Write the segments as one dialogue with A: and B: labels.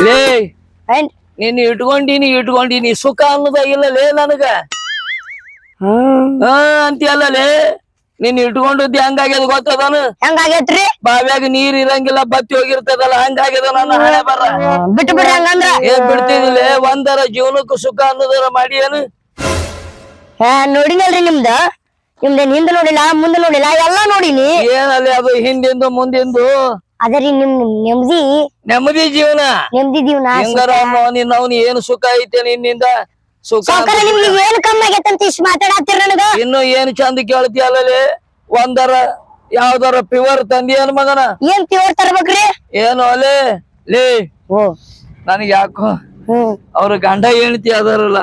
A: ಲೇ ನೀನ್ ಇಟ್ಕೊಂಡಿನಿ ಸುಖ ಅನ್ನೋದ ಇಲ್ಲಲೇ ನನಗ ಅಂತೀಯಲ್ಲಲೇ ನೀನ್ ಇಟ್ಕೊಂಡದ್ದು ಹೆಂಗಾಗ್ಯದ ಗೊತ್ತದಾನು?
B: ಹೆಂಗಾಗೈತ್ರಿ?
A: ಬಾವ್ಯಾಗ ನೀರ್ ಇರಂಗಿಲ್ಲ, ಬತ್ತಿ ಹೋಗಿರ್ತದಲ್ಲ, ಹಂಗಾಗ್ಯದ ನನ್ನ ಹಣೆ ಬರ.
B: ಬಿಟ್ಟು ಬಿಡ್ರಿ ಹಂಗಂದ್ರ.
A: ಬಿಡ್ತಿದಿಲ್ಲ ಒಂದರ ಜೀವನಕ್ಕೂ ಸುಖ ಅನ್ನೋದರ ಮಾಡಿ ಏನು?
B: ನೋಡಿನಲ್ರಿ ನಿಮ್ದ ಹಿಂದ ನೋಡಿಲ್ಲ ಮುಂದೆ ನೋಡಿಲ್ಲ ಎಲ್ಲಾ ನೋಡಿನಿ.
A: ಏನಲ್ಲಿ ಅದು ಹಿಂದಿಂದು ಮುಂದಿಂದು
B: ಅದರಿ ನಿಮ್
A: ನೆಮ್ಮದಿ ಜೀವನ.
B: ನೆಮ್ಮದಿ ಜೀವನ.
A: ಹಿಂಗಾರ ಅವ್ನು ಏನು ಸುಖ ಐತೆ ನಿನ್ನಿಂದ? ಸುಖ
B: ನಿಮ್ಗೆ ಏನ್ ಕಮ್ಮಿ ಆಗೈತಂತ ಇಷ್ಟ ಮಾತಾಡತ್ತೀರ ನನಗ?
A: ಇನ್ನು ಏನ್ ಚಂದ ಕೇಳ್ತಿಯಲ್ಲೇ? ಒಂದರ ಯಾವ್ದಾರ ಪ್ಯೂರ್ ತಂದಿಯನ್ ಮಗನ?
B: ಏನ್ ಪ್ಯೂರ್ ತರ್ಬೇಕ್ರಿ?
A: ಏನು ಅಲೇ ಲೇ ನನಗ್ ಯಾಕೋ ಅವ್ರ ಗಂಡ ಹೆಂಡತಿ ಅದಾರಲ್ಲ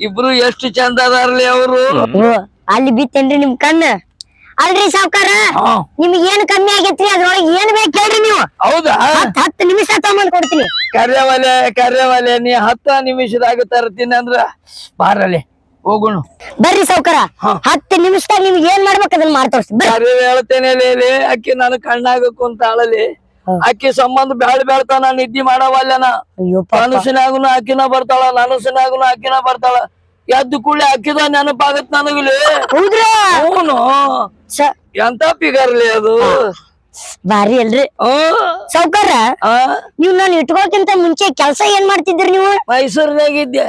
A: ಇಬ್ರು ಎಷ್ಟು ಚಂದ ಅದಾರಲಿ ಅವ್ರು.
B: ಅಲ್ಲಿ ಬಿತ್ತೇನ್ರಿ ನಿಮ್ ಕಣ್ಣ? ಅಲ್ರಿ ಸಾವ್ಕಾರ, ನಿಮ್ಗೆ ಏನ್ ಕಮ್ಮಿ ಆಗೈತ್ರಿ? ಅದ್ರೊಳಗೆ ಏನ್ ಬೇಕು ಕೇಳ್ರಿ ನೀವು.
A: ಹೌದಾ?
B: 10 ನಿಮಿಷ ತಗೊಂಡ್ ಕೊಡ್ತೀನಿ.
A: ಕರ್ಯವಲೆ ನೀ 10 ನಿಮಿಷದಾಗ ತರ್ತೀನಿ ಅಂದ್ರ ಬಾರಲೆ ಹೋಗುಣ.
B: ಬರ್ರಿ ಸಾವ್ಕಾರ, 10 ನಿಮಿಷದಾಗ ನಿಮ್ಗೆ ಏನ್ ಮಾಡ್ಬೇಕು ಅದನ್ನ ಮಾಡ್ತೋರ್ಸಿ.
A: ಕರ್ಯವ ಹೇಳ್ತೇನೆ ಲೇ, ಅಕ್ಕಿ ನನ್ ಕಣ್ಣಾಗ ಕುಂತಾಳಲಿ. ಅಕ್ಕಿ ಸಂಬಂಧ ಬೆಳ್ತಾನ ನಿದ್ದಿ ಮಾಡವಲ್ಲನ. ಕನಸಿನಾಗುನು ಅಕ್ಕಿನ ಬರ್ತಾಳ, ನನಸಿನಾಗುನು ಅಕ್ಕಿನ ಬರ್ತಾಳ. ಎದ್ದು ಕೂಡಲೇ ಅಕ್ಕಿದ ನೆನಪಾಗತ್ ನನಗಲಿ. ಅವನು ಎಂತ ಪಿಗರ್ಲಿ ಅದು.
B: ಬಾರಿ ಅಲ್ರಿ ಸಾವ್ಕಾರ. ನೀವ್ ನಾನು ಇಟ್ಕೋಕ್ಕಿಂತ ಮುಂಚೆ ಕೆಲ್ಸ ಏನ್ ಮಾಡ್ತಿದ್ರಿ ನೀವು?
A: ಮೈಸೂರಿನಾಗಿದ್ದೆ.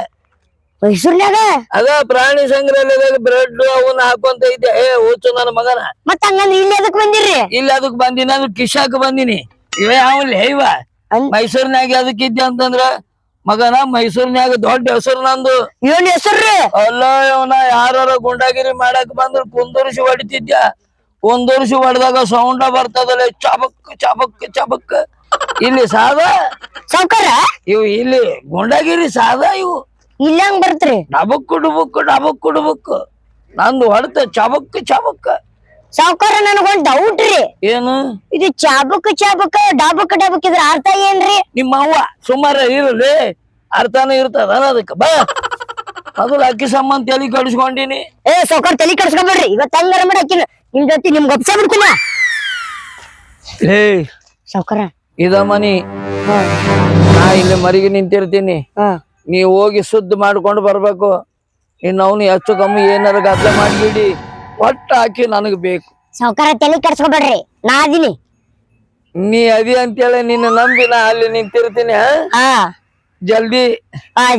B: ಮೈಸೂರ್ನಾಗ
A: ಅದ ಪ್ರಾಣಿ ಸಂಗ್ರಹಾಲಯದಾಗ ಬ್ರೆಡ್ ಅವನ್ನ ಹಾಕೊಂತ ಇದ್ದೆ. ಹುಚ್ಚು ನನ್ನ ಮಗನ.
B: ಮತ್ತ ಹಂಗಂದ್ರೆ ಇಲ್ಲಿ ಅದಕ್ ಬಂದಿರ್ರಿ?
A: ಇಲ್ಲಿ ಅದಕ್ ಬಂದಿನಿ, ನಾನು ಕಿಶಾಕ್ ಬಂದಿನಿ. ಇವೇ ಅವನ್ಲಿ ಇವ ಮೈಸೂರಿನಾಗ ಅದಕ್ ಇದ್ದೆ ಅಂತಂದ್ರ ಮಗನ ಮೈಸೂರಿನಾಗ ದೊಡ್ಡ ಹೆಸರು ನಂದು.
B: ಏನ್ ಹೆಸರು?
A: ಅಲ್ಲ ಇವನ ಯಾರ ಗುಂಡಾಗಿರಿ ಮಾಡಕ್ ಬಂದ್ರ ಕುಂದರ್ಸಿ ಹೊಡಿತಿದ್ಯ. ಕುಂದರ್ಸಿ ಹೊಡೆದಾಗ ಸೌಂಡ ಬರ್ತದಲ್ಲ, ಚಬಕ್ ಚಬಕ್ ಚಬಕ್. ಇಲ್ಲಿ ಸಾದಾ
B: ಸಾವ್ಕಾರ,
A: ಇವು ಇಲ್ಲಿ ಗುಂಡಾಗಿರಿ ಸಾದಾ. ಇವು
B: ಇಲ್ಲ ಹಂಗ ಬರ್ತ್ರಿ
A: ಡಬಕ್ ಡುಬುಕ್ ಡಬಕ್ ಡುಬುಕ್. ನಂದು ಹೊಡ್ತ ಚಬಕ್ ಚಬಕ್.
B: ಸಾವ್ಕಾರ, ನನಗೊಂದ್ ಡೌಟ್ ರೀ.
A: ಏನು?
B: ಇದು ಚಾಬಕ್ ಚಾಬಕ್ ಡಬಕ್ ಡಬಕ್ ಇದ್ರ ಅರ್ಥ ಏನ್ರಿ?
A: ನಿಮ್ಮ ಅವ್ವ ಸುಮಾರ ಇರಲಿ, ಅರ್ಥನೂ ಇರ್ತದ ಅದಕ್ಕ. ಬಾ ಮೊದಲು ಅಕ್ಕಿ ಸಂಬಂಧ ತಲೆ ಕಡಿಸ್ಕೊಂಡಿನಿ.
B: ಸಾವ್ಕಾರ, ತಲೆ ಕಡ್ಸ್ಕೊಬೇಡ್ರಿ. ಇವತ್ತು ಹಂಗಾರ ಮಾಡಿ ಅಕ್ಕಿನ ನಿಮ್ ಜೊತೆ ನಿಮ್ಗೆ ಒಪ್ಸ ಬಿಡ್ತೀನ. ಸಾವ್ಕಾರ,
A: ಇದ ಮನಿ, ನಾ ಇಲ್ಲಿ ಮರಿಗೆ ನಿಂತಿರ್ತೀನಿ. ನೀ ಹೋಗಿ ಶುದ್ಧ ಮಾಡ್ಕೊಂಡು ಬರ್ಬೇಕು. ಇನ್ನು ಅವನು ಹೆಚ್ಚು ಕಮ್ಮಿ ಏನಾರ ಗದ್ಲ ಮಾಡ್ಬಿಡಿ, ಒಟ್ಟ ಹಾಕಿ ನನಗ್ ಬೇಕು.
B: ಸಾವ್ಕಾರ, ತಲೆ ಕಡ್ಸ್ಕೊಬೇಡ್ರಿ, ನಾ ಅದೀನಿ.
A: ನೀ ಅದಿ ಅಂತೇಳಿ ನಿನ್ನ ನಂಬಿ ನಾ ಅಲ್ಲಿ ನಿಂತಿರ್ತೀನಿ. ಜಲ್ದಿ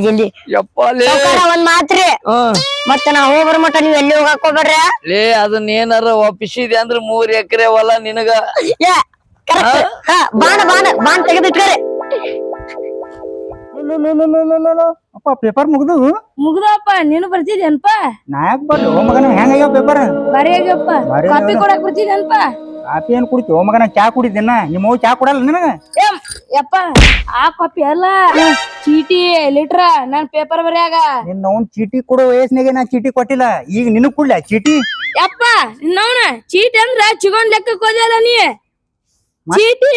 B: ಜಲ್ದಿ. ಒಂದ್ ಮಾತ್ರಿ, ಮತ್ತೆ ನಾ ಹೋಗ್ಬರ್ ಮಟ್ಟ ನೀವ್ ಎಲ್ಲಿ ಹೋಗಾಕೋಬೇಡ್ರಿ.
A: ಲೇ ಅದನ್ನ ಏನಾರ ಒಪ್ಪಿಸಿದೆ ಅಂದ್ರ 3 ಎಕರೆ ಹೊಲ ನಿನಗ.
B: ಬಾಣ ಬಾಣ ಬಾಣ ತೆಗೆದಿಟ್ರಿ.
C: ಅಪ್ಪ ಪೇಪರ್
D: ಮುಗ್ದಪ್ಪ. ನೀನು ಬರ್ತಿದ್ದೇನಪ್ಪ?
C: ನಾ ಯಾಕೆ ಬರ್ಲಿ ಮಗನ? ಹೆಂಗಾಗ್ಯಾವ ಪೇಪರ್?
D: ಬರೀ ಆಗ್ಯಪ್ಪ. ಕಾಪಿ ಕೊಡಕ್ ಬರ್ತಿದ್ದೇನಪ್ಪ?
C: ಕಾಪಿ ಏನ್ ಕುಡಿತೀವ ಮಗನ? ಚಾ ಕುಡಿದಿನ? ನಿಮ್ಮ ಚಾ ಕೊಡಲ್ಲ ನಿನಗ?
D: ಯಪ್ಪ, ಆ ಕಾಪಿ ಅಲ್ಲ, ಚೀಟಿ ಲಿಟ್ರ ನಾನ್ ಪೇಪರ್ ಬರೆಯಾಗ.
C: ನಿನ್ನ ಅವ್ನ್ ಚೀಟಿ ಕೊಡೋ ವಯಸ್ಸಿನಾಗೆ ನಾ ಚೀಟಿ ಕೊಟ್ಟಿಲ್ಲ. ಈಗ ನಿನಗ್ ಕೊಡ್ಲ ಚೀಟಿ?
D: ಯಪ್ಪ, ನವ್ನ ಚೀಟಿ ಅಂದ್ರ ಚಿಗೋನ್ ಲೆಕ್ಕಕ್ ಹೋದ್ಯಲ್ಲ ನೀ. ಚೀಟಿ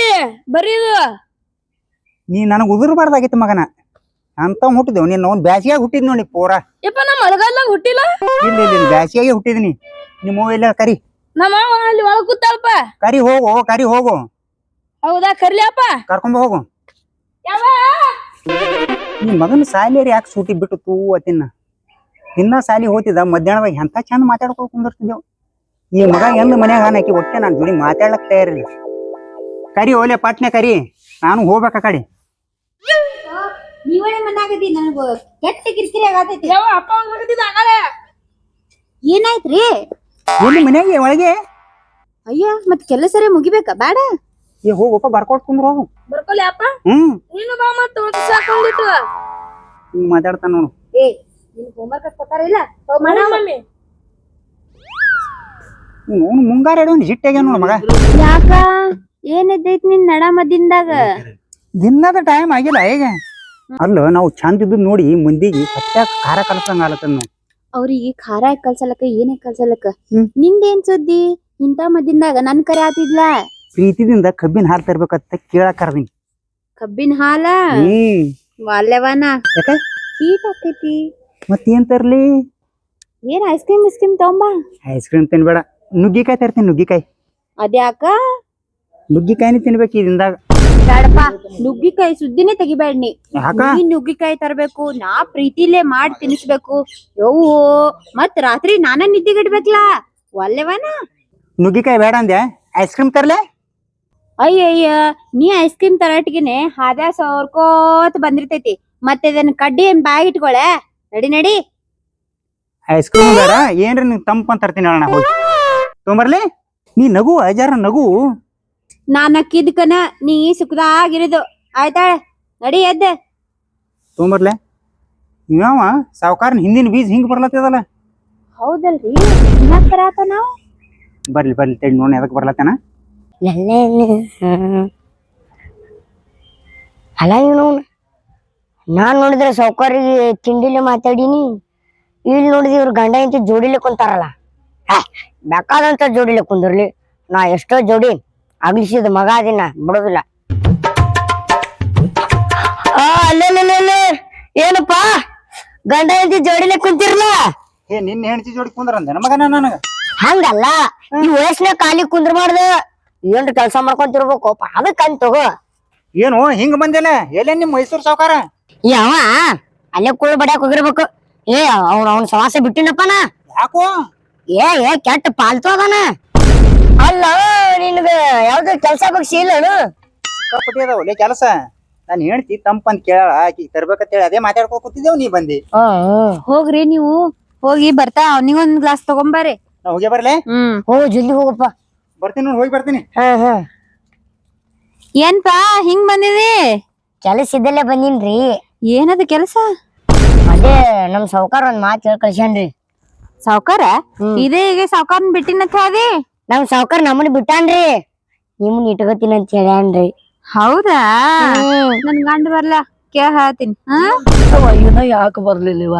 D: ಬರೀದು
C: ನೀ ನನಗ್ ಉದುರ್ಬಾರ್ದಾಗಿತ್ತು ಮಗನ. ಅಂತ ಹುಟ್ಟಿದೇವ್ ನೀನ್ ಅವ್ನ್ ಬ್ಯಾಸಿಯಾಗ ಹುಟ್ಟಿದ್ ನೋಡಿ ಪೂರಾ.
D: ಯಪ್ಪ, ನಾ ಮಳೆಗಾಲದಾಗ ಹುಟ್ಟಿಲ್ಲ.
C: ಇಲ್ಲ ಬ್ಯಾಸಿಯಾಗೆ ಹುಟ್ಟಿದೀನಿ. ನಿಮ್ಮ ಎಲ್ಲ ಕರಿ.
D: ನಮ್ಮ ಅಲ್ಲಿ ಒಳಗ್ ಕೂತಾಳಪ್ಪ.
C: ಕರಿ ಹೋಗು.
D: ಹೌದಾ? ಕರ್ಲಿಯಪ್ಪ.
C: ಕರ್ಕೊಂಡ್ ಹೋಗು. ನಿಮ್ ಮಗನ ಸಾಲಿಯರಿ ಯಾಕೆ ಸೂಟಿ ಬಿಟ್ಟು ತೂ ಅತಿನ್ನ ದಿನ ಸಾಲಿ ಹೋಗ್ತಿದ್ದ. ಮಧ್ಯಾಹ್ನದಾಗ ಎಂತ ಚಂದ ಮಾತಾಡ್ಕೊಂಡ್ ಕುಂದಿರ್ತಿದ್ದೇವ್. ಈ ಮಗ ಎಂದ ಮನ್ಯಾಗ ಹಾಕಿ ಒಟ್ಟೆ ನಾನ್ ಜೋಡಿ ಮಾತಾಡ್ಲಕ್ ತಯಾರಿಲ್ಲ. ಕರಿ ಓಲೆ ಪಟ್ನೆ ಕರಿ, ನಾನು ಹೋಗ್ಬೇಕ ಕಡೆ.
E: ನೀವೇ ಮನ್ನಾಗದಿ, ನನಗ ಕೆಟ್ಟ ಕಿರಿಕಿರಿ ಆಗತೈತಿ. ಏನಾಯ್ತ್ರಿ?
C: ಎಲ್ಲಿ ಮನ್ಯಾಗ ಒಳಗೆ?
E: ಅಯ್ಯ, ಮತ್ ಕೆಲಸರೇ ಮುಗಿಬೇಕಾ? ಬೇಡ,
C: ಹೋಗಪ್ಪ ಬರ್ಕೊಟ್ ಕುಂದ್ರ ಹೋಗು.
D: ಬರ್ಕೊಲಿ ಅಪ್ಪ. ನೀನು ಬಾ ಮತ್ತ ಸಾಕೊಂಡಿಟ್ಟು
C: ಮಾತಾಡ್ತಾನ ನೋಡು.
E: ನಿನ್ ಹೋಮ್ವರ್ಕ್ ಕೊಟ್ಟಾರಿಲ್ಲ?
D: ಮಮ್ಮಿ
C: ಅವ್ನು ಮುಂಗಾರ ಜಿಟ್ಟಾಗ್ಯ ನೋಡು ಮಗ.
E: ಯಾಕ ಏನಿದ್ದೈತಿ ನಿನ್ ನಡ ಮದ್ದಿಂದಾಗ?
C: ದಿನದ ಟೈಮ್ ಆಗಿಲ್ಲ ಈಗ. ಅಲ್ಲ ನಾವು ಚಂದ ಇದ್ದು ನೋಡಿ ಮಂದಿಗೆ ಸತ್ಯ ಖಾರ ಕಲ್ಸಂಗ ಆಲತ್ತದ ನಾವು.
E: ಅವ್ರಿಗೆ ಖಾರ ಕಲ್ಸಲಕ್ಕ ಏನೇ ಕಲ್ಸಲಕ್ಕ ನಿಂದೇನ್ ಸುದ್ದಿ? ಇಂತ ಮದ್ದಿಂದಾಗ ನನ್ ಕರೆ ಆತಿದ್ಲ.
C: ಪ್ರೀತಿದಿಂದ ಕಬ್ಬಿನ ಹಾಲು ತರ್ಬೇಕಂತ ಕೇಳಕ್ ಕರ್ದೀನಿ.
E: ಕಬ್ಬಿನ ಹಾಲ? ವಾಲ್ಯವನ ಹೀಟ್ ಆಕೈತಿ.
C: ಮತ್ತೇನ್ ತರ್ಲಿ?
E: ಏನ್ ಐಸ್ ಕ್ರೀಮ್ ತಗೊಂಬ.
C: ಐಸ್ ಕ್ರೀಮ್ ತಿನ್ಬೇಡ, ನುಗ್ಗಿಕಾಯಿ ತರ್ತೀನಿ. ನುಗ್ಗಿಕಾಯಿ.
E: ಅದ್ಯಾಕ?
C: ನುಗ್ಗಿಕಾಯಿನ ತಿನ್ಬೇಕು ಈ ದಿನದಾಗ.
E: ಬ್ಯಾಡಪ್ಪ ನುಗ್ಗಿಕಾಯಿ ಸುದ್ದಿನೇ ತೆಗಿಬೇಡ ನೀ
C: ಯಾಕ?
E: ನೀ ನುಗ್ಗಿಕಾಯಿ ತರ್ಬೇಕು ನಾ ಪ್ರೀತಿಲೇ ಮಾಡಿ ತಿನ್ನಿಸ್ಬೇಕು ಯವ್ವೋ ಮತ್ ರಾತ್ರಿ ನಾನ ನಿದ್ದಿಗಿಡ್ಬೇಕ್ಲಾ ಒಲ್ಲೆವನ
C: ನುಗ್ಗಿಕಾಯಿ ಬೇಡ ಅಂದೆ ಐಸ್ ಕ್ರೀಮ್ ತರ್ಲೆ.
E: ಅಯ್ಯಯ್ಯ ನೀ ಐಸ್ ಕ್ರೀಮ್ ತರಟಿಗೆನೆ ಹಾದ್ಯಾ ಸೋರ್ಕೋತ ಬಂದಿರ್ತೈತಿ ಮತ್ತೆ ಇದನ್ನ ಕಡ್ಡಿ ಏನ್ ಬ್ಯಾಗ್ ಇಟ್ಕೊಳೆ ನಡಿ ನಡಿ
C: ಐಸ್ ಕ್ರೀಮ್ ಬೇಡ ಏನ್ರಿ ನಿಂಗೆ ತಂಪ ಅಂತ ತರ್ತೀನಿ ಅಣ್ಣ ಹೋಗಿ ತೊಂಬರ್ಲಿ. ನೀ ನಗು ಅಜಾರ ನಗು.
E: ನಾನ್ ಅಕ್ಕಿದ್ಕನ ನೀ ಸುಖದಾಗಿರೋದು ಆಯ್ತಾಳೆ ನಡಿ ಎದ್ದೆ
C: ತೊಂಬರ್ಲೆ. ಇವ ಸಾವುಕಾರನ ಹಿಂದಿನ ಬೀಜ ಹಿಂಗ್ ಬರ್ಲತ್ತದಲ್ಲ.
E: ಹೌದಲ್ರಿ ಇನ್ನೊಂದ್ ಬರಾತ ನಾವ್
C: ಬರ್ಲಿ ಬರ್ಲಿ ತಡಿ ನೋಡಿ ಎದಕ್ ಬರ್ಲತ್ತೇನ.
B: ಅಲ್ಲ ಇವನು ನಾನ್ ನೋಡಿದ್ರೆ ಸೌಕರ್ಯ ತಿಂಡಿಲೆ ಮಾತಾಡೀನಿ, ಇಲ್ಲಿ ನೋಡಿದ್ರೆ ಇವ್ರ ಗಂಡ ಇಂತ ಜೋಡಿಲೆ ಕುಂತಾರಲ್ಲ. ಬೇಕಾದಂತ ಜೋಡಿಲೆ ಕುಂದಿರ್ಲಿ, ನಾ ಎಷ್ಟೋ ಜೋಡಿ ಅಗ್ಲಿಸಿದ ಮಗ ಅದಿನ ಬಿಡೋದಿಲ್ಲ. ಅಲ್ಲೇ ಏನಪ್ಪಾ ಗಂಡ ಇಂತ ಜೋಡಿಲೆ ಕುಂತಿರ್ಲ.
C: ಏ ನಿನ್ನ ಹೆಂಡತಿ ಜೋಡಿ ಕುಂದ್ರಂದೆ ಮಗನ ನನಗ.
B: ಹಂಗಲ್ಲ ಈ ವಯಸ್ಸಿನ ಖಾಲಿ ಕುಂದ್ರಬಾರ್ದು, ಏನ್ರ ಕೆಲ್ಸ ಮಾಡ್ಕೊಂತಿರ್ಬೇಕು ಅದಕ್ಕಂತ ತಗೋ.
C: ಏನು ಹಿಂಗ ಬಂದಿಲ್ಲ ಎಲ್ಲೇ ನಿಮ್ ಮೈಸೂರು ಸಾವುಕಾರ?
B: ಯಾವ ಅಲ್ಲೇ ಕುಳ್ಳು ಬಡಿಯಾಕ ಹೋಗಿರ್ಬೇಕು. ಅವ್ನ ಸವಾಸ ಬಿಟ್ಟಿನಪ್ಪನ.
C: ಯಾಕೋ
B: ಏ ಕೆಟ್ಟ ಪಾಲ್ತು ಅದಾನ. ಅಲ್ಲ ನಿನ್ಗ ಯಾವ್ದು ಕೆಲ್ಸ ಬಗ್ಗೆ ಇಲ್ಲನು?
C: ಸಿಕ್ಕಾಪಟ್ಟಿ ಅದಾವಲ್ಲೇ ಕೆಲಸ. ನಾನು ಹೇಳ್ತಿ ತಂಪಂತ ಕೇಳ ಆಕಿ ತರ್ಬೇಕಂತೇಳಿ ಅದೇ ಮಾತಾಡ್ಕೊ ಕೂತಿದ್ದೇವ್ ನೀ ಬಂದಿ.
E: ಹೋಗ್ರಿ ನೀವು ಹೋಗಿ ಬರ್ತಾ ಅವನಿಗೊಂದ್ ಗ್ಲಾಸ್ ತಗೊಂಬರ್ರಿ.
C: ನಾ ಹೋಗಿ ಬರ್ಲೆ.
B: ಜಲ್ದಿ ಹೋಗಪ್ಪ.
C: ಬರ್ತೀನಿ ನೋಡಿ ಹೋಗಿ ಬರ್ತೀನಿ.
E: ಏನ್ಪಾ ಹಿಂಗ್ ಬಂದಿದಿ?
B: ಕೆಲಸ ಇದ್ದಲ್ಲೇ ಬಂದಿನ್ರಿ.
E: ಏನದ ಕೆಲ್ಸ?
B: ಅದೇ ನಮ್ ಸಾವ್ಕಾರ ಒಂದ್ ಮಾತ್ ಹೇಳಿ ಕಳ್ಸ್ಯಾನ್ರಿ.
E: ಸಾವ್ಕಾರ ಇದೇ ಈಗ ಸಾವ್ಕಾರನ್ ಬಿಟ್ಟಿನಂತ ಹೇಳಿ
B: ನಮ್ ಸಾವ್ಕಾರ ನಮ್ಮನ್ ಬಿಟ್ಟಾನ್ರಿ, ನಿಮ್ಮನ್ ಇಟ್ಕೋತೀನಿ ಅಂತ ಹೇಳ್ಯಾನ್ರಿ.
E: ಹೌದಾ? ನನ್ ಗಂಡ ಬರ್ಲ ಕೇಳ ಹೇಳ್ತೀನಿ.
A: ಇನ್ನ ಯಾಕೆ ಬರ್ಲಿಲ್ಲವ?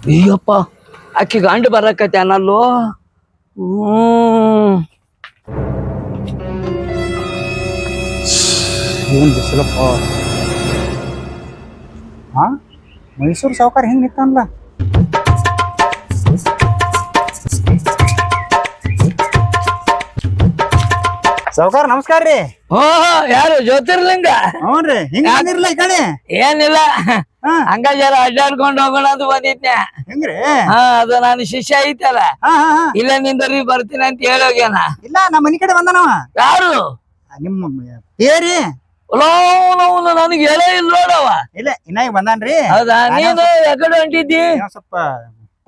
A: ಅಯ್ಯಪ್ಪ ಆಕಿ ಗಂಡು ಬರಕತ್ತೆ ಅನ್ನಲ್ಲೋ.
C: ಏನ್ ಬಿಸಿಲಪ್ಪ. ಹಾ ಮೈಸೂರು ಸಾವುಕಾರ ಹೆಂಗ್ ನಿಂತಲ್ಲ. ಸಾವುಕಾರ ನಮಸ್ಕಾರ ರೀ.
A: ಯಾರು ಜ್ಯೋತಿರ್ಲಿಂಗ?
C: ಹ್ಞೂನ್ರಿ ಹಿಂಗ ಬಂದಿರ್ಲ ಈ ಕಡೆ.
A: ಏನಿಲ್ಲ, ಹಂಗ ಜರ ಅಡ್ಡಾಡ್ಕೊಂಡ್ ಹೋಗೋಣ ಅಂತ ಬಂದಿದ್ನೆ.
C: ಹೆಂಗ್ರಿ?
A: ಅದು ನಾನು ಶಿಷ್ಯ ಐತಲ್ಲ, ಇಲ್ಲ ನಿಂದರಿ ಬರ್ತೀನಿ ಅಂತ ಹೇಳೋಗ್ಯಾನ.
C: ಇಲ್ಲ ನಮ್ಮ ಮನಿ ಕಡೆ ಬಂದನವ.
A: ಯಾರು?
C: ನಿಮ್ಮ ಏರಿ
A: ನನಗೆ ಹೇಳೇ ಇಲ್ಲ ನೋಡವ.
C: ಇಲ್ಲ ಇನ್ನಾಗ ಬಂದಾನ್ರಿ.
A: ಹೌದಾ? ನೀನು ಯಾಕಡೆ ಹೊಂಟಿದ್ದಿ?
C: ಸ್ವಲ್ಪ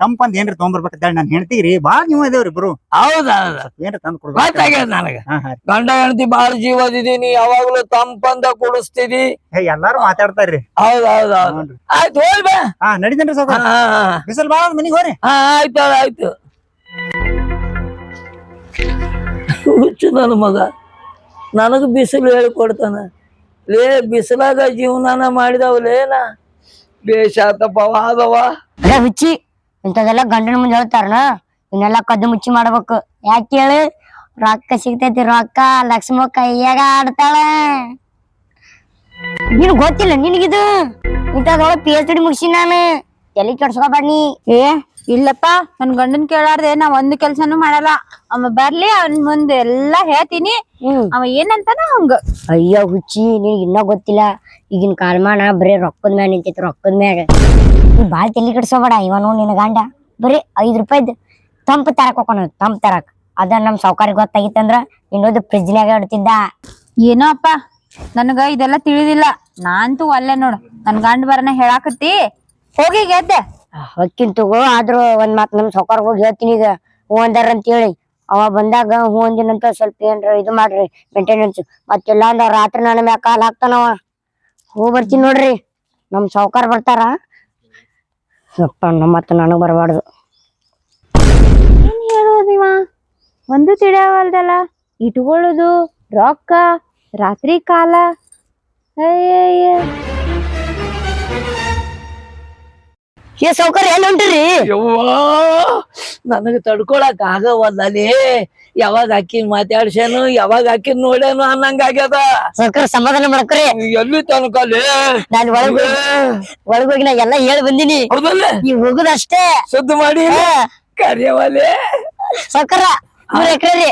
C: ತಂಪಂದ್ ಏನ್ರಿ ತಗೊಂಬರ್ಬೇಕಂತ ನಾನು ಹೆಣ್ತಿಗ್ರಿ ಬಾಳ ನೀವು ಇದೇವ್ರಿ ಇಬ್ರು.
A: ಹೌದಾ?
C: ಏನ್ರಿ ತಂದ್ ಕೊಡ್ಬೇಕು.
A: ಗೊತ್ತಾಗ್ಯದ ನನಗ. ಗಂಡ ಹೆಂಡತಿ ಬಾಳ ಜೀವದಿದೀನಿ, ಯಾವಾಗ್ಲೂ ತಂಪಂದ ಕುಡಿಸ್ತಿದಿ.
C: ಎಲ್ಲಾರು ಮಾತಾಡ್ತಾರ್ರಿ.
A: ಹೌದೌದೌದು. ಆಯ್ತು ಹೋಯ್ ಬಾ.
C: ನಡಿದೇನ್ರಿ ಸಾವುಕಾರ. ಬಿಸಿಲು ಬಾಳ ಮನಿಗ್ ಹೋರಿ.
A: ಆಯ್ತು ಆಯ್ತು. ಹುಚ್ಚು ನನ್ನ ಮಗ ನನಗ ಬಿಸಿಲು ಹೇಳಿಕೊಡ್ತಾನ. ಲೇ ಬಿಸಿಲಾಗ ಜೀವನಾನ ಮಾಡಿದವಲೇನ ಬೇಷಾತಪ್ಪ ವಾದವ.
B: ಹುಚ್ಚಿ ಇಂಥದೆಲ್ಲ ಗಂಡನ ಮುಂದೆ ಹೇಳ್ತಾರನ, ಇವನ್ನೆಲ್ಲ ಕದ್ದು ಮುಚ್ಚಿ ಮಾಡ್ಬೇಕು. ಯಾಕೆ ಹೇಳಿ? ರೊಕ್ಕ ಸಿಗ್ತೈತಿ, ರೊಕ್ಕ ಲಕ್ಷ್ಮ ಕೈಯಾಗ ಆಡ್ತಾಳ. ನೀನ್ ಗೊತ್ತಿಲ್ಲ ನಿನಗಿದು? ಇಂಥದೊಳ PhD ಮುಗಿಸಿ ನಾನು. ತಲೆ ಕೆಡ್ಸ್ಕೊಬೇಡ ನೀ.
E: ಇಲ್ಲಪ್ಪ ನನ್ ಗಂಡನ್ ಕೇಳಾರ್ದೆ ನಾ ಒಂದು ಕೆಲ್ಸನೂ ಮಾಡಲ್ಲ. ಅವ ಬರ್ಲಿ ಅವನ್ ಮುಂದೆ ಎಲ್ಲಾ ಹೇಳ್ತೀನಿ, ಅವ ಏನಂತಾನ ಹಂಗ.
B: ಅಯ್ಯೋ ಹುಚ್ಚಿ ನಿನಗ್ ಇನ್ನ ಗೊತ್ತಿಲ್ಲ, ಈಗಿನ ಕಾಲಮಾನ ಬರೀ ರೊಕ್ಕದ ಮ್ಯಾಗ ನಿಂತೈತಿ, ರೊಕ್ಕದ ಮ್ಯಾಗ. ನೀ ಬಾಳ ತಲೆ ಕೆಡ್ಸ್ಕೊಬೇಡ. ಇವನು ನಿನ್ನ ಗಂಡ ಬರೀ 5 ರೂಪಾಯಿದ್ ತಂಪು ತರಕ್ ಹೋಗೋಣ, ತಂಪು ತರಕ್. ಅದ ನಮ್ ಸಾವ್ಕಾರಿಗೆ ಗೊತ್ತಾಗಿತ್ತಂದ್ರ ಇನ್ನೊಂದು ಫ್ರಿಜ್ನಾಗ ಇಡ್ತಿದ್ದ.
E: ಏನೋ ಅಪ್ಪ ನನಗ ಇದೆಲ್ಲ ತಿಳಿದಿಲ್ಲ. ನಾನಂತೂ ಅಲ್ಲೇ ನೋಡು ನನ್ ಗಂಡ ಬರನ ಹೇಳಾಕತ್ತಿ, ಹೋಗಿ ಗೆದ್ದೆ
B: ಹೊಕ್ಕಿನ್ ತಗೋ. ಆದ್ರೂ ಒಂದ್ ಮಾತ್ ನಮ್ ಸಾವ್ಕಾರ್ಗ ಹೋಗಿ ಹೇಳ್ತೀನಿ ಈಗ ಹೂ ಅಂದಾರ ಅಂತ ಹೇಳಿ. ಅವ ಬಂದಾಗ ಹೂ ಅಂದಿನಂತ ಸ್ವಲ್ಪ ಏನ್ರ ಇದು ಮಾಡ್ರಿ ಮೇಂಟೆನೆನ್ಸ್. ಮತ್ತೆಲ್ಲ ಅಂದ ರಾತ್ರಿ ನನ್ನ ಮ್ಯಾಗ ಕಾಲ್ ಹಾಕ್ತಾನವ. ಹೋಗಿ ಬರ್ತೀನಿ ನೋಡ್ರಿ, ನಮ್ ಸಾವ್ಕಾರ ಬರ್ತಾರ. ಸ್ವಲ್ಪ ಮತ್ತ ನನಗ್ ಬರಬಾರ್ದು.
E: ಏನ್ ಹೇಳೋದಿವ ಒಂದು ತಿಳಿಯವಲ್ದಲ್ಲ. ಇಟ್ಕೊಳ್ಳೋದು ರೊಕ್ಕ ರಾತ್ರಿ ಕಾಲ.
B: ಏ ಸಾವ್ಕಾರ ಎಲ್ಲಿ ಹೊಂಟಿರಿ?
A: ಯವ್ವಾ ನನಗ ತಡ್ಕೊಳಕ್ ಆಗವಲ್ಲೇ. ಯಾವಾಗ ಅಕ್ಕಿನ ಮಾತಾಡ್ಸ್ಯಾನು, ಯಾವಾಗ ಅಕ್ಕಿನ ನೋಡ್ಯಾನು ಅನ್ನಂಗ ಆಗ್ಯದ.
B: ಸಾವ್ಕಾರ ಸಮಾಧಾನ ಮಾಡ್ಕೊರಿ.
A: ಎಲ್ಲಿ ತನಕಲ್ಲಿ
B: ನಾನು ಒಳಗೋಗಿ ನಾ ಎಲ್ಲಾ ಹೇಳಿ ಬಂದಿನಿ.
A: ಹೌದಲ್ಲ?
B: ನೀವ್ ಹೋಗುದಷ್ಟೇ.
A: ಸುದ್ದಿ ಮಾಡಿ ಕರಿಯವಲ್ಲೇ.
B: ಸಾವ್ಕಾರ ಎಕರೆ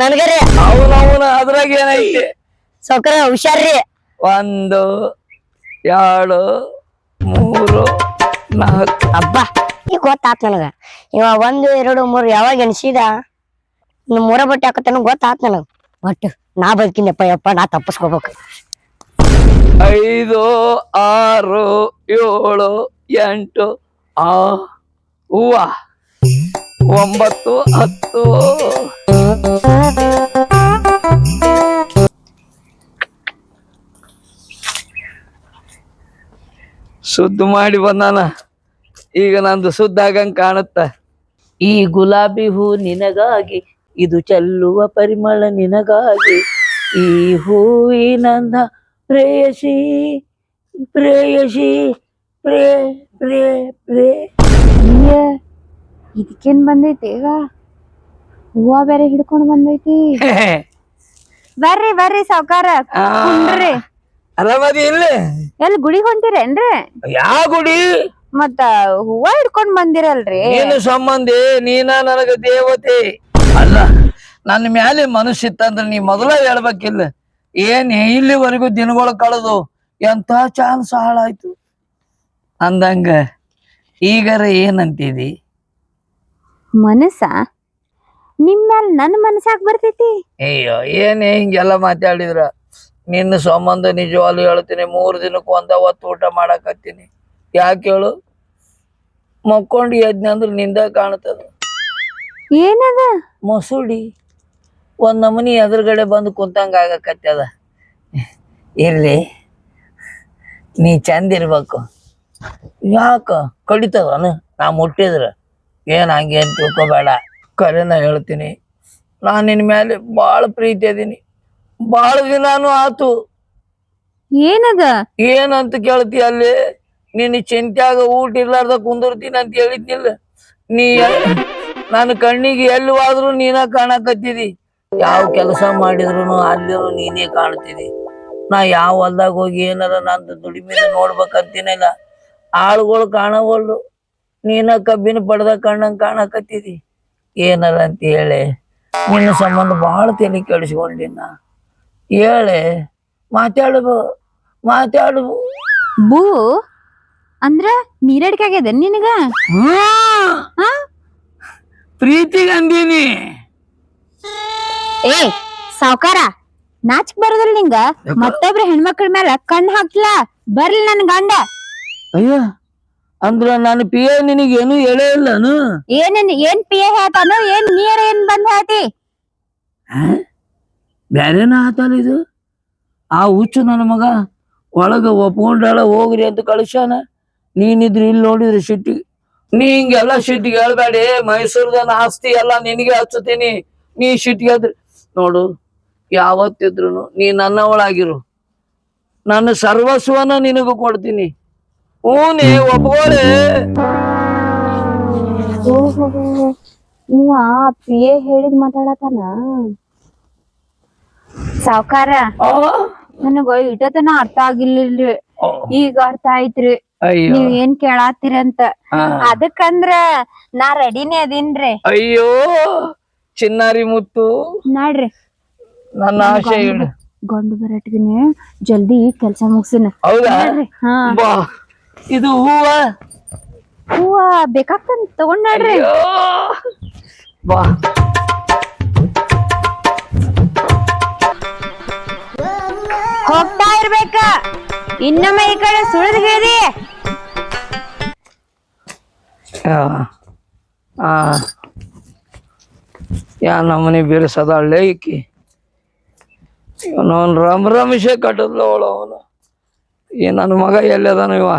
B: ನನ್ಗರಿ
A: ಅವನವನ ಅದ್ರಾಗ ಏನೈತಿ
B: ಸೌಕರ್ಯ ಹುಷಾರ್ರಿ
A: 1 2 3 4
B: ಹಬ್ಬ ಈಗ ಗೊತ್ತಾತ್ ನನಗ ಇವ 1 2 3 ಯಾವಾಗ ಎಣ್ಸಿದ ಮೂರ ಬಟ್ಟೆ ಹಾಕತ್ತಾನ ಗೊತ್ತಾತ್ ನನಗ ಒಟ್ಟು ನಾ ಬದುಕಿನಪ್ಪ ಯಪ್ಪ ನಾ ತಪ್ಪಿಸ್ಕೋಬೇಕು
A: 5 6 7 8 ಹೂವ 9 10 ಸುದ್ದ ಮಾಡಿ ಬಂದಾನ ಈಗ ನಂದು ಸುದ್ದ ಆಗಂಗ್ ಕಾಣುತ್ತ ಈ ಗುಲಾಬಿ ಹೂ ನಿನಗಾಗಿ ಇದು ಚೆಲ್ಲುವ ಪರಿಮಳ ನಿನಗಾಗಿ ಈ ಹೂವಿನಂದ ಪ್ರೇಯಸಿ ಪ್ರೇಯಸಿ ಪ್ರೇ ಪ್ರೇ ಪ್ರೇ
E: ಇದಕ್ಕೇನ್ ಬಂದೈತಿ ಈಗ ಹೂವ ಬೇರೆ ಹಿಡ್ಕೊಂಡ್ ಬಂದೈತಿ ಬರ್ರಿ ಬರ್ರಿ ಸಾವ್ಕಾರ ಕುಂಡ್ರಿ
A: ಅರಾಮದಿ ಇಲ್ಲ
E: ಎಲ್ಲಿ ಗುಡಿಗ್ ಹೊಂಟಿರೇನ್ರಿ
A: ಯಾವ ಗುಡಿ
E: ಮತ್ತ ಹೂವ ಹಿಡ್ಕೊಂಡ್ ಬಂದಿರಲ್ರಿ
A: ನೀನು ಸಂಬಂಧಿ ನೀನ ನನಗ ದೇವತೆ ಅಲ್ಲ ನನ್ನ ಮ್ಯಾಲೆ ಮನಸ್ಸಿತ್ತಂದ್ರ ನೀ ಮೊದಲ ಹೇಳ್ಬೇಕಿಲ್ಲ ಏನ್ ಇಲ್ಲಿವರೆಗೂ ದಿನಗಳು ಕಳೆದು ಎಂತ ಚಾನ್ಸ್ ಹಾಳಾಯ್ತು ಅಂದಂಗ ಈಗರ ಏನಂತಿದಿ
E: ಮನಸ್ಸ ನಿಮ್ ಮ್ಯಾಲ ನನ್ ಮನಸ್ಸಾಗ್ ಬರ್ತೈತಿ
A: ಅಯ್ಯೋ ಏನೇ ಹಿಂಗೆಲ್ಲ ಮಾತಾಡಿದ್ರ ನಿನ್ನ ಸಂಬಂಧ ನಿಜವಾಗ್ಲು ಹೇಳ್ತೀನಿ 3 ದಿನಕ್ಕೆ ಒಂದ ಹೊತ್ತು ಊಟ ಮಾಡಕತ್ತೀನಿ ಯಾಕೆ ಹೇಳು ಮಕ್ಕೊಂಡು ಎದ್ನ ಅಂದ್ರ ನಿಂದ ಕಾಣ್ತದ
E: ಏನದ
A: ಮಸೂಡಿ ಒಂದ್ ನಮನಿ ಎದುರುಗಡೆ ಬಂದು ಕುಂತಂಗ ಆಗಕತ್ತದ ಇರ್ಲಿ ನೀ ಚಂದ ಇರ್ಬೇಕು ಯಾಕ ಕಡಿತದನ ನಾ ಮುಟ್ಟಿದ್ರ ಏನ್ ಹಂಗೆ ಅಂತ ತಿಳ್ಕೊಬೇಡ ಕರೆನ ಹೇಳ್ತೀನಿ ನಾನ್ ನಿನ್ ಮೇಲೆ ಬಾಳ ಪ್ರೀತಿ ಅದೀನಿ ಬಾಳ ದಿನಾನು ಆತು
E: ಏನದ
A: ಏನಂತ ಕೇಳ್ತಿ ಅಲ್ಲಿ ನಿನ್ನ ಚಿಂತ್ಯಾಗ ಊಟ ಇರ್ಲಾರ್ದ ಕುಂದಿರ್ತೀನಿ ಅಂತ ಹೇಳಿದ್ನಿಲ್ಲ ನೀ ನನ್ನ ಕಣ್ಣಿಗೆ ಎಲ್ಲಿ ಹೋದ್ರು ನೀನ ಕಾಣಕತ್ತಿದಿ ಯಾವ ಕೆಲಸ ಮಾಡಿದ್ರು ಅಲ್ಲಿರು ನೀನೇ ಕಾಣ್ತಿದಿ ನಾ ಯಾವ ಹೊಲ್ದಾಗ ಹೋಗಿ ಏನಾರ ನಂದು ದುಡಿಮೆ ನೋಡ್ಬೇಕಂತೀನಿಲ್ಲ ಆಳುಗಳು ಕಾಣವಲ್ಲು ನೀನ ಕಬ್ಬಿನ ಪಡ್ದ ಕಣ್ಣಂಗ್ ಕಾಣಕತ್ತಿದಿ ಏನಾರ ಅಂತ ಹೇಳಿ ನಿನ್ನ ಸಂಬಂಧ ಬಹಳ ತಲೆ ಕೆಡಿಸ್ಕೊಂಡಿನ ಹೇಳೆ ಮಾತಾಡು
E: ಬೂ ಅಂದ್ರ ನೀರಡಿಕೆ ಆಗ್ಯದ ನಿನಗ
A: ಪ್ರೀತಿಗೆ ಅಂದೀನಿ
E: ಏ ಸಾವ್ಕಾರ ನಾಚಿಕ್ ಬರೋದಿಲ್ಲ ನಿಂಗ ಮತ್ತೊಬ್ರ ಹೆಣ್ಮಕ್ಳ ಮೇಲೆ ಕಣ್ ಹಾಕ್ಲಾ ಬರ್ಲಿ ನನ್ ಗಂಡ
A: ಅಯ್ಯ ಅಂದ್ರ ನಾನು ಪಿಯ ನಿನಗೇನು ಹೇಳೇ ಇಲ್ಲನು
E: ಏನ್ ಪಿಯ ಹೇಳ್ತಾನು ಏನ್ ನೀರ್ ಏನ್ ಬಂದ್ ಹೇಳ್ತಿ
A: ಬ್ಯಾರೇನ ಆತಲ್ಲ ಇದು ಆ ಹುಚ್ಚು ನನ್ನ ಮಗ ಒಳಗ ಒಪ್ಕೊಂಡಾಳ ಹೋಗ್ರಿ ಅಂತ ಕಳಿಸ್ಯಾನ ನೀನಿದ್ರು ಇಲ್ಲಿ ನೋಡಿದ್ರೆ ಸಿಟ್ಟಿಗೆ ನೀ ಹಿಂಗೆಲ್ಲ ಸಿಟ್ಟಿಗೆ ಹೇಳ್ಬೇಡಿ ಮೈಸೂರ್ದನ ಆಸ್ತಿ ಎಲ್ಲ ನಿನಗೆ ಹಚ್ಚುತ್ತೀನಿ ನೀ ಸಿಟ್ಟಿಗೆ ಅದ್ರಿ ನೋಡು ಯಾವತ್ತಿದ್ರು ನೀ ನನ್ನವಳಾಗಿರು ನನ್ನ ಸರ್ವಸ್ವನ ನಿನಗೂ ಕೊಡ್ತೀನಿ ಹೂನೇ ಒಪ್ಕೊಳ್ಳಿ
E: ಇವ ಪಿಯ ಹೇಳಿದ್ ಮಾತಾಡತಾನ ಸಾವ್ಕಾರ ನನಗ ಇಟತನ ಅರ್ಥ ಆಗಿರ್ಲಿಲ್ರಿ ಈಗ ಅರ್ಥ ಆಯ್ತ್ರಿ
A: ಅಯ್ಯೋ
E: ನೀವ್ ಏನ್ ಕೇಳಾತಿರಿ ಅಂತ ಅದಕ್ಕಂದ್ರ ನಾ ರೆಡಿನೇ ಅದೀನ್ರಿ
A: ಅಯ್ಯೋ ಚಿನ್ನಾರಿ ಮುತ್ತು
E: ನೋಡ್ರಿ
A: ನನ್ನ ಆಸೆ ಇಡು
E: ಗಂಡು ಬರಟ್ಗಿನಿ ಜಲ್ದಿ ಕೆಲ್ಸ ಮುಗ್ಸಿನ
A: ಹೌದಾ
E: ಹಾ
A: ಬಾ ಇದು ಹೂವ
E: ಹೂವ ಬೇಕಾಗ್ತಂತ ತಗೊಂಡ್ ನೋಡ್ರಿ
A: ಅಯ್ಯೋ ಬಾ
E: ಹೋಗ್ತಾ ಇರ್ಬೇಕ ಇನ್ನೊಮ್ಮೆ ಈ ಕಡೆ ಸುಳಿದ್ಗಿದಿ
A: ಯಾ ನಮ್ಮನೆ ಬಿರ್ಸದಾಳೆ ಈಕಿ ಇವನವನ್ ರಮಿಷೆ ಕಟ್ಟದ್ಲ ಅವನು ಈ ನನ್ನ ಮಗ ಎಲ್ಲದಾನ ಇವ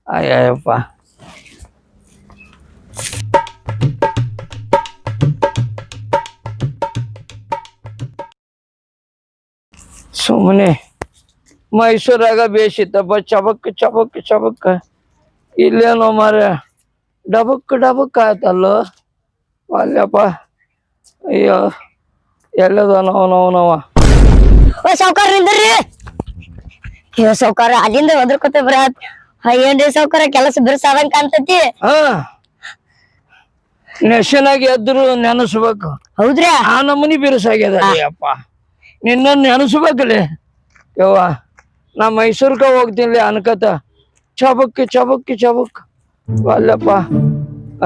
A: ಅಯ್ಯಪ್ಪ ಸುಮ್ಮನೆ ಮೈಸೂರಾಗ ಬೇಸಿತ್ತಪ್ಪ ಚಬಕ್ ಚಬಕ್ ಚಬಕ್ ಇಲ್ಲೇನೋ ಮಾರ ಡಬಕ್ ಡಬಕ್ ಆಯ್ತಲ್ಲೋ ಅಲ್ಲಪ್ಪ ಅಯ್ಯೋ ಎಲ್ಲದನವನವನವ
B: ಸಾವ್ಕಾರ ನಿಂದ್ರಿ ಸಾವ್ಕಾರ ಅಲ್ಲಿಂದ ಒದರ್ಕೊತ ಬರತ್ ಏನ್ರಿ ಸಾವ್ಕಾರ ಕೆಲಸ ಬಿರ್ಸಾದಂಗ ಕಾಣ್ತೈತಿ
A: ನೆಶನಾಗಿ ಎದ್ರು ನೆನಸ್ಬೇಕು.
B: ಹೌದ್ರಿ
A: ಆ ನಮೂನಿ ಬಿರುಸಾಗ್ಯದ ಅಪ್ಪ. ನಿನ್ನ ನೆನಸ್ಬೇಕಲ್ಲಿ ಯವ್ವ. ನಾ ಮೈಸೂರ್ಕ ಹೋಗ್ತೀನಿ ಅನ್ಕತ ಚಬಕ್ ಚಬಕ್ ಚಬಕ್ ಅಲ್ಲಪ್ಪ.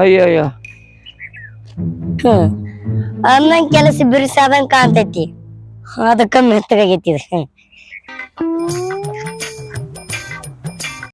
A: ಅಯ್ಯಯ್ಯ
B: ಅನ್ನಂಗ್ ಕೆಲಸ ಬಿರುಸಾದಂಗ್ ಕಾಣ್ತೈತಿ, ಅದಕ್ಕ ಮೆತ್ತಗಾಗೈತಿ ಇದು.